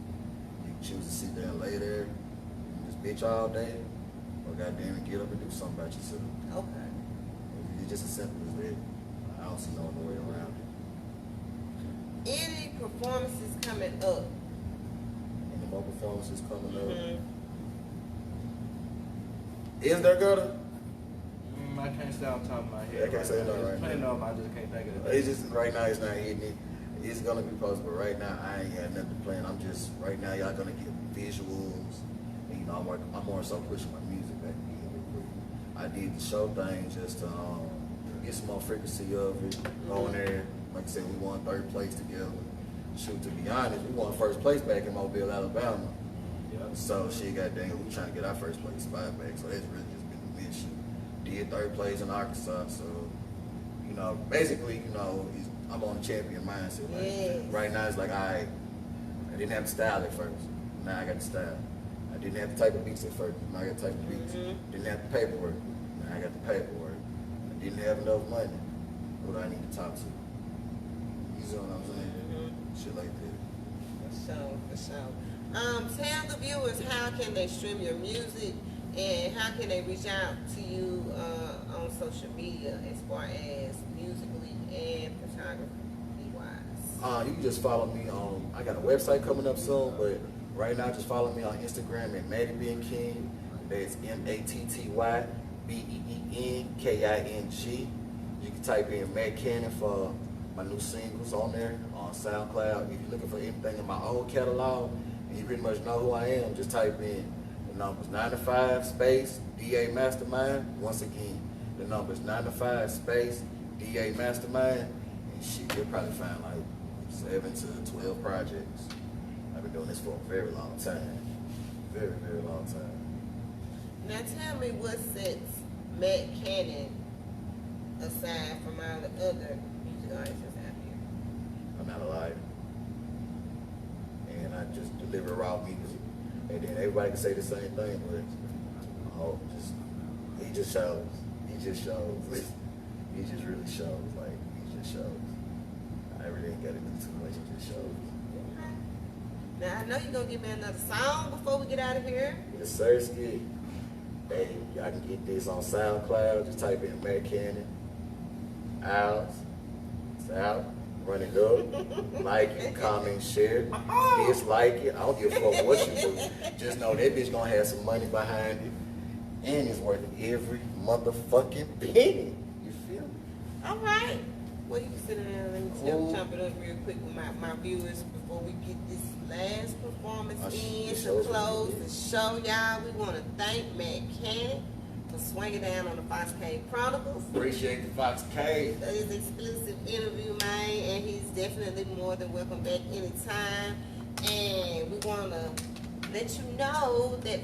You can choose to sit there and lay there and just bitch all day, or goddamn it, get up and do something about yourself. Okay. It's just as simple as that. I don't see no other way around it. Any performances coming up? Any more performances coming up? Mm-hmm. Is there gutter? I can't say on top of my head. Yeah, I can't say nothing There's right plenty now. of them, I just can't think of it. It's just right now it's not hitting it. It's gonna be posted, but right now I ain't had nothing planned. I'm just right now y'all gonna get visuals. And, I'm more so pushing my music back again real quick. I did the show thing just to get some more frequency of it. Going there, like I said, we won 3rd place together. Shoot, to be honest, we won 1st place back in Mobile, Alabama. Yep. So shit, goddamn, we trying to get our 1st place spot back. So that's really just been the mission. Did 3rd place in Arkansas, so basically, I'm on a champion mindset. Like, Yes. Right now, it's like I didn't have the style at first. Now I got the style. I didn't have the type of beats at first. Now I got the type of beats. Didn't have the paperwork. Now I got the paperwork. I didn't have enough money. Who do I need to talk to? You see what I'm saying? Shit like that. For sure. Tell the viewers how can they stream your music and how can they reach out to you on social media as far as musically and photography wise. You can just follow me on, I got a website coming up soon, but right now just follow me on Instagram at Matty Ben King. That's MattyBenking. You can type in Matt Canon for my new singles on there on SoundCloud. If you're looking for anything in my old catalog and you pretty much know who I am, just type in the numbers 9-5 space DA Mastermind. Once again, the numbers 9-5 space DA Mastermind, and shit, you'll probably find like 7 to 12 projects. I've been doing this for a very long time. Very, very long time. Now tell me what sets Matt Canon aside from all the other music artists out here. I'm not a liar. And I just deliver raw music. And then everybody can say the same thing, but he just shows. He just shows. He just really shows. Like, he just shows. I really ain't got to do too much. He just shows. Now I know you're gonna give me another song before we get out of here. Yes, sir, Ski. Hey, y'all can get this on SoundCloud. Just type in Matt Canon. Owls. It's out. Run it up. Like it, comment, share. Dislike it. I don't give a fuck what you do. Just know that bitch gonna have some money behind it. And it's worth every motherfucking penny. You feel me? All right. Well, you can sit down and let me chop it up real quick with my viewers before we get this last performance to close the show, y'all. We want to thank Matt Canon for swinging down on the Fox Cave Chronicles. Appreciate the Fox Cave. That is exclusive interview, man, and he's definitely more than welcome back anytime. And we want to let you know that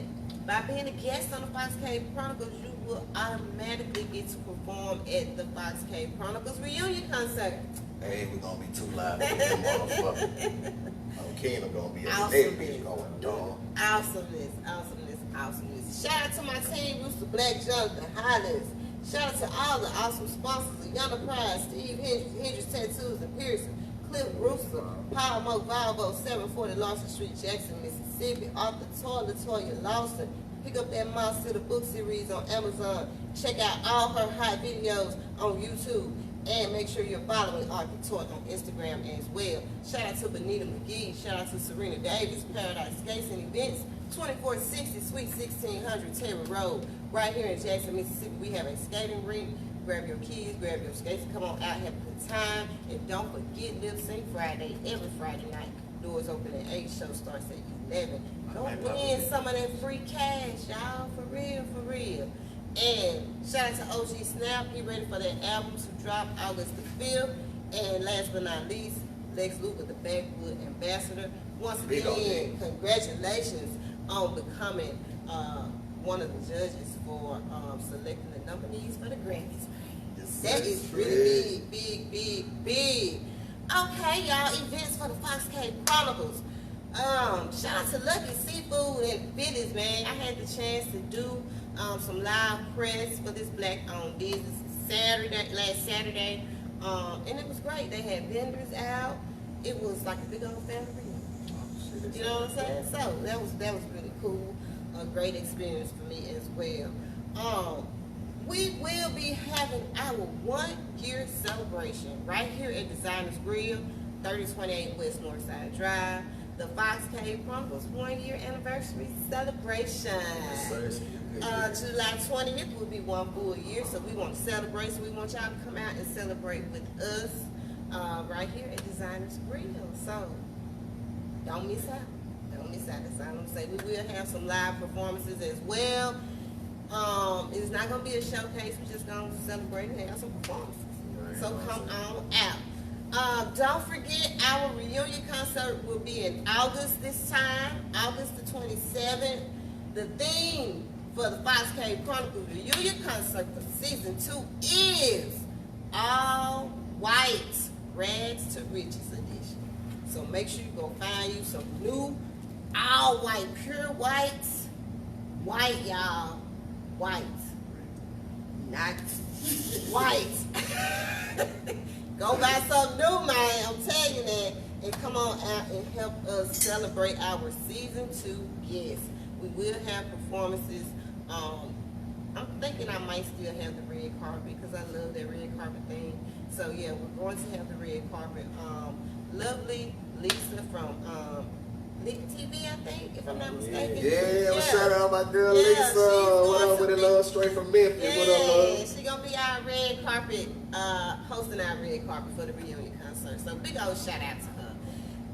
by being a guest on the Fox Cave Chronicles, you will automatically get to perform at the Fox Cave Chronicles reunion concert. Hey, we're gonna be too loud with that motherfucker. Keenan gonna be at the bitch going dog. Awesomeness. Shout out to my team, Rooster Black, Jonathan Hollis. Shout out to all the awesome sponsors, Yonder Pride, Steve Hendricks Tattoos and Piercing, Cliff Brewster, Power Mo Volvo, 740 Lawson Street, Jackson, Mississippi, Arthur Toy, Latoya Lawson. Pick up that Moss City book series on Amazon. Check out all her hot videos on YouTube. And make sure you're following Arthur Toy on Instagram as well. Shout out to Benita McGee. Shout out to Serena Davis, Paradise Skates and Events, 2460 Suite 1600 Terry Road. Right here in Jackson, Mississippi, we have a skating rink. Grab your keys, grab your skates, come on out, have a good time. And don't forget Lip Sync Friday, every Friday night. Doors open at 8, show starts at 11. Go win some of that free cash, y'all, for real. And shout out to OG Snap, he ready for that album to drop August the 5th. And last but not least, Lex Luga, the Backwood Ambassador. Once again, congratulations on becoming one of the judges for selecting the nominees for the Grammys. That is really big. Okay, y'all, events for the Fox Cave Chronicles. Shout out to Lucky Seafood and Fitness, man. I had the chance to do some live press for this Black-owned business last Saturday, and it was great. They had vendors out. It was like a big old family reunion. You know what I'm saying? So that was really cool. A great experience for me as well. We will be having our 1-year celebration right here at Designers Grill, 3028 West Northside Drive. The Fox Cave Chronicles 1-year anniversary celebration. July 20th will be 1 full year, so we want to celebrate. So we want y'all to come out and celebrate with us right here at Designers Grill. So don't miss out. That's all I'm saying. We will have some live performances as well. It's not going to be a showcase. We're just going to celebrate and have some performances. So come on out. Don't forget, our reunion concert will be in August this time, August the 27th. The theme for the Fox Cave Chronicles reunion concert for season 2 is All White Rags to Riches edition. So make sure you go find you some new all white, pure white. White, y'all. White. Not white. Go buy something new, man. I'm telling you that. And come on out and help us celebrate our season 2 guests. We will have performances. I'm thinking I might still have the red carpet because I love that red carpet thing. So yeah, we're going to have the red carpet. Lovely Lisa from Lick TV, I think, if I'm not mistaken. Yeah, shout out my girl Lisa. What up with it, love? Straight from Memphis. Yeah, what up, love? she's gonna be our red carpet, hosting our red carpet for the reunion concert. So big old shout out to her.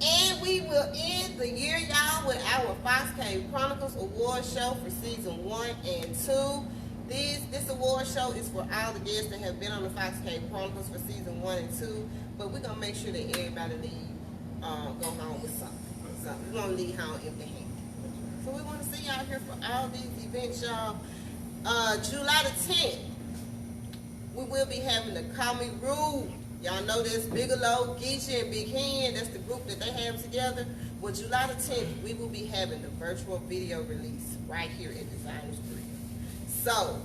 And we will end the year, y'all, with our Fox Cave Chronicles Award Show for season 1 and 2. This award show is for all the guests that have been on the Fox Cave Chronicles for season 1 and 2. But we're gonna make sure that everybody go home with something. So we're gonna leave home empty-handed. So we want to see y'all here for all these events, y'all. July the 10th, we will be having the Call Me Rude. Y'all know this Bigelow, Geechee, and Big Hen. That's the group that they have together. Well, July the 10th, we will be having the virtual video release right here at Designers Grill. So,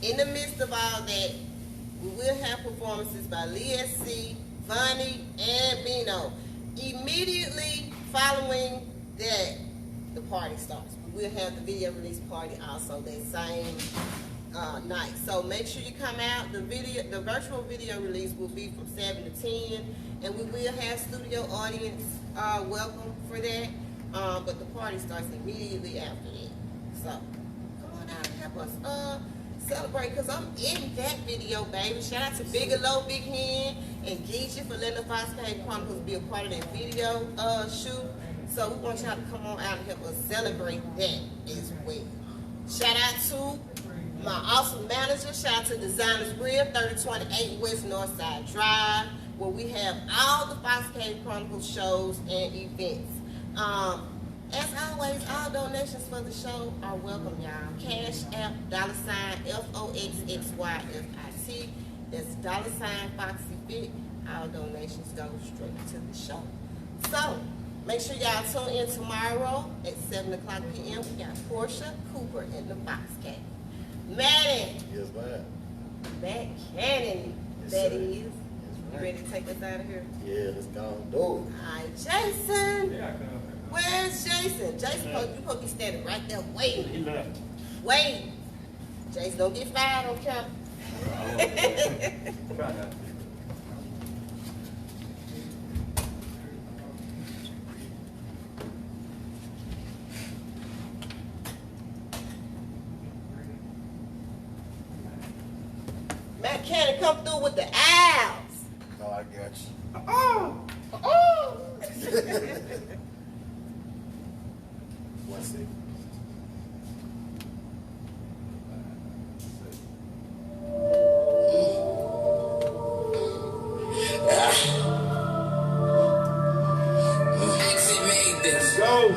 in the midst of all that, we will have performances by Lee SC, Vonnie, and Bino. Immediately following that, the party starts. We will have the video release party also that same night. So make sure you come out. The virtual video release will be from 7 to 10, and we will have studio audience welcome for that. But the party starts immediately after that. So come on out and help us celebrate, because I'm in that video, baby. Shout out to Bigelow, Big Hen, and Geechee for letting the Fox Cave Chronicles be a part of that video shoot. So we want y'all to come on out and help us celebrate that as well. Shout out to my awesome manager. Shout out to Designers Grill, 3028 West Northside Drive, where we have all the Fox Cave Chronicles shows and events. As always, all donations for the show are welcome, y'all. Cash App, $FOXXYFIT. That's $Foxy All donations go straight to the show. So, make sure y'all tune in tomorrow at 7 o'clock p.m. We got Portia Cooper in the Fox Cave. Maddie. Yes, ma'am. Matt Canon, Yes, that sir. is. Yes, You ready to take us out of here? Yeah, let's go and do it. All right, Jason. Where's Jason? Jason, you supposed to be standing right there waiting. He left. Waiting. Jason, don't get fired on camera. Try that. Matt Cannon come through with the owls. No, I got you. Oh. One second. Go!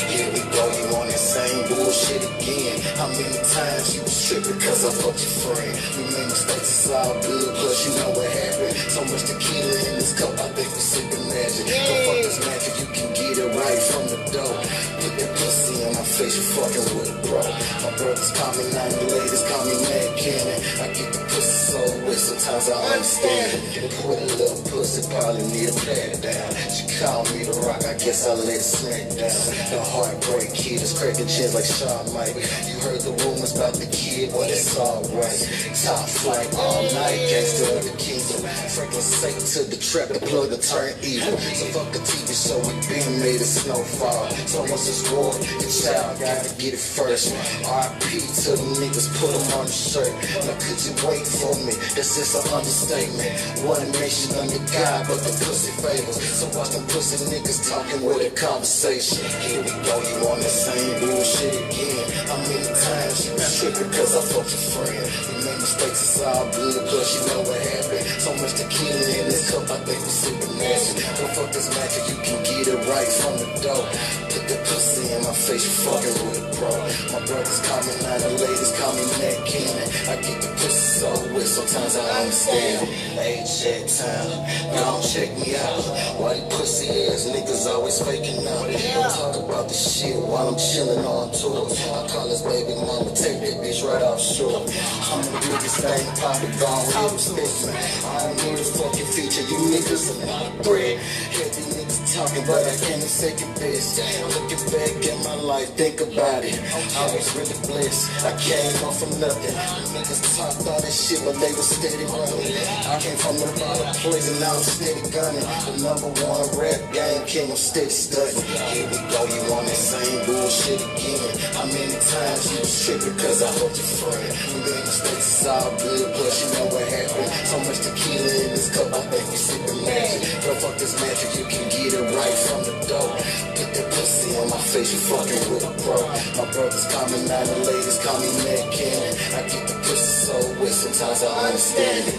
Here we go, you on that same bullshit again. How many times you was tripping cause I fucked your friend? We made mistakes, it's all good, plus you know what happened. So much tequila in this cup, I think we sipping magic. Go fuck this magic, you can get it right from the door. Put that pussy in my face, you fucking with it, bro. My brothers call me 90, ladies call me Mad Cannon. I get the pussy so wet, sometimes I understand. Put a little pussy, probably need a pat down. She called me the rock, I guess I let it smack down. The heartbreak kid is cracking chins like Shawn Mike. You heard the rumors about the kid, well it's alright. Top flight all night, gangster of the kingdom. Franklin safe to the trap, the plug to turn evil. So fuck the TV show, we been made a snowfall. So once it's war, the child gotta get it first. R.I.P. to them niggas, put them on the shirt. Now could you wait for me? That's just an understatement. One nation under God, but the pussy favors. So watch them pussy niggas talking with a conversation. Here we go, you on that same bullshit again. How many times you was tripping cause I fucked your friend? We made mistakes, it's all good, plus you know what happened. So much tequila in this cup, I think we sipping magic. Go fuck this magic, you can get it right from the door. Put that pussy in my face, you fucking with a pro. My brothers call me now, the ladies call me Matt Cannon. I get the pussy so wet, sometimes I understand. Hey, check time, don't check me out. Why these pussy ass niggas always faking out? Don't talk about the shit while I'm chilling on tour. I call this baby mama, take that bitch right off shore. I'm the biggest thing, poppin' gone, hit respect me. I don't need a fucking feature, you niggas are not a bread. Hear these niggas talking, but I can't second best. Looking back at my life, think about it. I was really blessed, I came off from nothing. Niggas talked all that shit, but they was steady running. I came from the bottom place and now I'm steady gunning. The #1 rap game king, I'm steady studying. Here we go, you on that same bullshit again. How many times you was tripping cause I hope you friend? We made mistakes, it's all good, plus you know what happened. So much tequila in this cup, I think we sipping magic. Girl, fuck this magic, you can get it right from the door. Put that pussy on my face, you fucking with a pro. My brothers call me now, the ladies call me Matt Cannon. I get the pussy so wet, sometimes I understand it.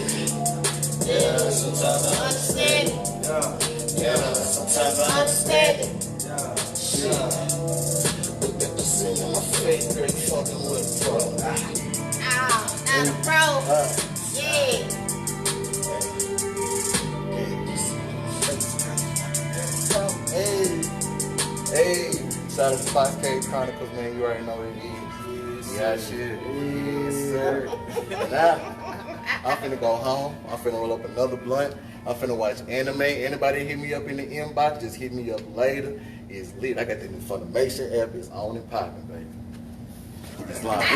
Yeah, sometimes I understand it. Yeah, sometimes I understand it. Yeah. Put that pussy on my face, girl, you fucking with a pro. Not a pro. Yeah. Hey, shout out to Fox Cave Chronicles, man. You already know what it is. Yeah, shit. Yes, sir. Now, I'm finna go home. I'm finna roll up another blunt. I'm finna watch anime. Anybody hit me up in the inbox, just hit me up later. It's lit. I got the new Funimation app. It's on and popping, baby. It's live.